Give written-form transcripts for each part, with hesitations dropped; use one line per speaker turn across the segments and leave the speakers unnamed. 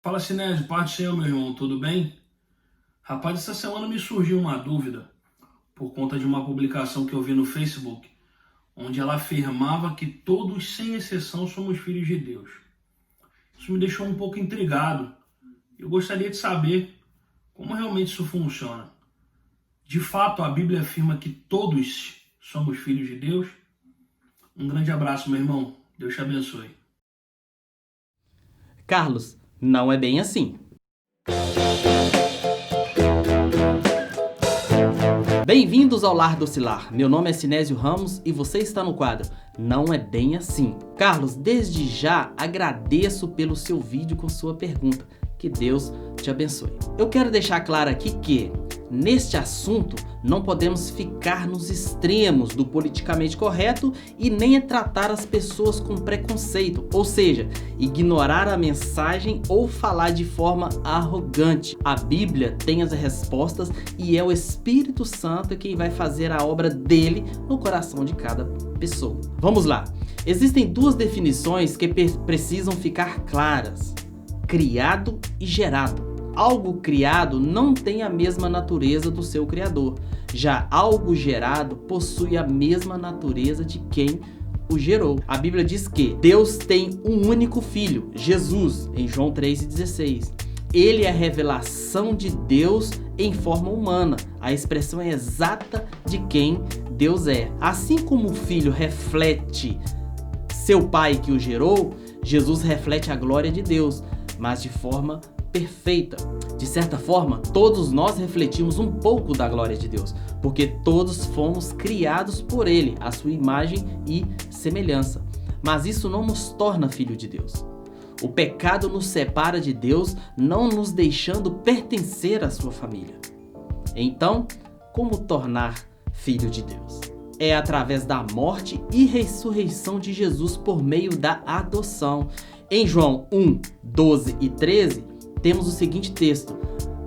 Fala, Sinésio, paz do Senhor, meu irmão, tudo bem? Rapaz, essa semana me surgiu uma dúvida por conta de uma publicação que eu vi no Facebook, onde ela afirmava que todos, sem exceção, somos filhos de Deus. Isso me deixou um pouco intrigado. Eu gostaria de saber como realmente isso funciona. De fato, a Bíblia afirma que todos somos filhos de Deus? Um grande abraço, meu irmão. Deus te abençoe.
Carlos, não é bem assim. Bem-vindos ao Lar Docilar. Meu nome é Sinésio Ramos e você está no quadro Não é Bem Assim. Carlos, desde já agradeço pelo seu vídeo com sua pergunta. Que Deus te abençoe. Eu quero deixar claro aqui que, neste assunto, não podemos ficar nos extremos do politicamente correto e nem tratar as pessoas com preconceito, ou seja, ignorar a mensagem ou falar de forma arrogante. A Bíblia tem as respostas e é o Espírito Santo quem vai fazer a obra dele no coração de cada pessoa. Vamos lá. Existem duas definições que precisam ficar claras: criado e gerado. Algo criado não tem a mesma natureza do seu criador. Já algo gerado possui a mesma natureza de quem o gerou. A Bíblia diz que Deus tem um único filho, Jesus, em João 3,16. Ele é a revelação de Deus em forma humana, a expressão exata de quem Deus é. Assim como o filho reflete seu pai que o gerou, Jesus reflete a glória de Deus, mas de forma perfeita. De certa forma, todos nós refletimos um pouco da glória de Deus, porque todos fomos criados por Ele, a sua imagem e semelhança. Mas isso não nos torna filho de Deus. O pecado nos separa de Deus, não nos deixando pertencer à sua família. Então, como tornar filho de Deus? É através da morte e ressurreição de Jesus por meio da adoção. Em João 1, 12 e 13, temos o seguinte texto: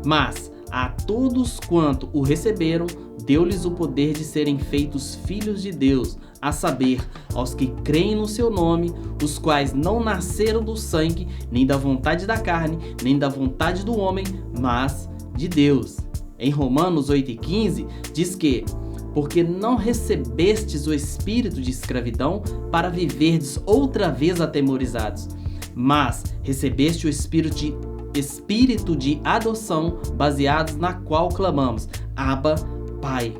mas a todos quanto o receberam, deu-lhes o poder de serem feitos filhos de Deus, a saber, aos que creem no seu nome, os quais não nasceram do sangue, nem da vontade da carne, nem da vontade do homem, mas de Deus. Em Romanos 8,15 diz que: porque não recebestes o espírito de escravidão para viverdes outra vez atemorizados, mas recebeste o espírito de adoção, baseados na qual clamamos: Abba, Pai.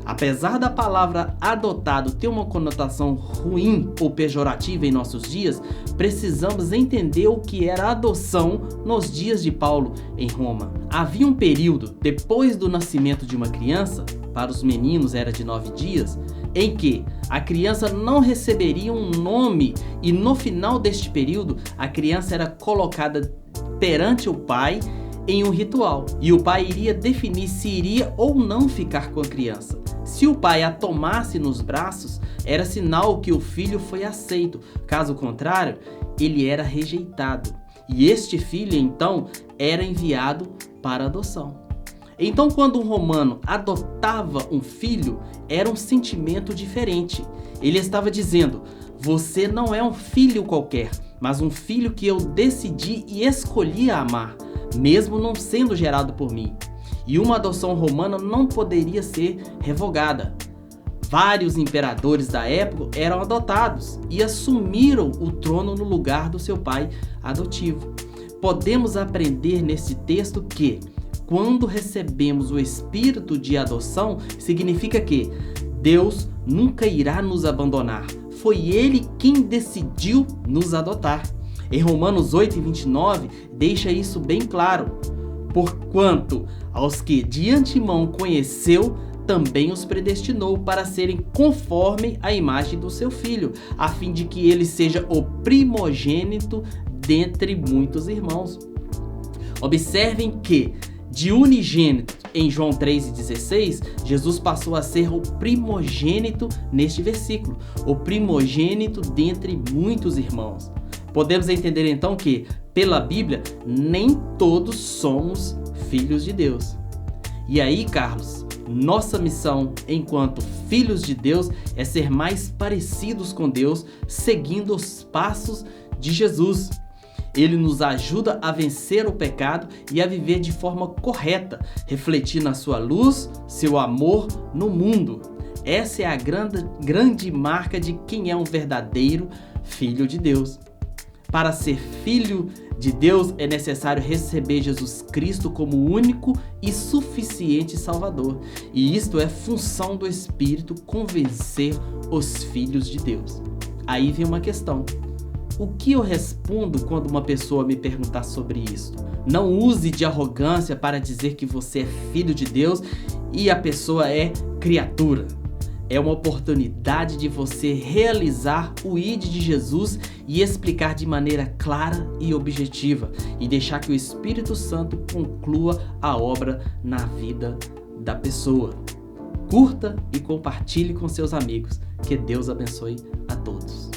Apesar da palavra adotado ter uma conotação ruim ou pejorativa em nossos dias, precisamos entender o que era adoção nos dias de Paulo em Roma. Havia um período, depois do nascimento de uma criança, para os meninos era de 9 dias, em que a criança não receberia um nome, e no final deste período a criança era colocada perante o pai em um ritual, e o pai iria definir se iria ou não ficar com a criança. Se o pai a tomasse nos braços, era sinal que o filho foi aceito, caso contrário, ele era rejeitado, e este filho então era enviado para adoção. Então, quando um romano adotava um filho, era um sentimento diferente. Ele estava dizendo: você não é um filho qualquer, mas um filho que eu decidi e escolhi amar, mesmo não sendo gerado por mim. E uma adoção romana não poderia ser revogada. Vários imperadores da época eram adotados e assumiram o trono no lugar do seu pai adotivo. Podemos aprender nesse texto que, quando recebemos o espírito de adoção, significa que Deus nunca irá nos abandonar. Foi Ele quem decidiu nos adotar. Em Romanos 8,29, deixa isso bem claro. Porquanto aos que de antemão conheceu, também os predestinou para serem conforme a imagem do seu Filho, a fim de que ele seja o primogênito dentre muitos irmãos. Observem que, de unigênito, em João 3,16, Jesus passou a ser o primogênito neste versículo, o primogênito dentre muitos irmãos. Podemos entender então que, pela Bíblia, nem todos somos filhos de Deus. E aí, Carlos, nossa missão enquanto filhos de Deus é ser mais parecidos com Deus, seguindo os passos de Jesus. Ele nos ajuda a vencer o pecado e a viver de forma correta, refletindo a sua luz, seu amor no mundo. Essa é a grande marca de quem é um verdadeiro filho de Deus. Para ser filho de Deus é necessário receber Jesus Cristo como único e suficiente Salvador. E isto é função do Espírito convencer os filhos de Deus. Aí vem uma questão. O que eu respondo quando uma pessoa me perguntar sobre isso? Não use de arrogância para dizer que você é filho de Deus e a pessoa é criatura. É uma oportunidade de você realizar o ID de Jesus e explicar de maneira clara e objetiva e deixar que o Espírito Santo conclua a obra na vida da pessoa. Curta e compartilhe com seus amigos. Que Deus abençoe a todos.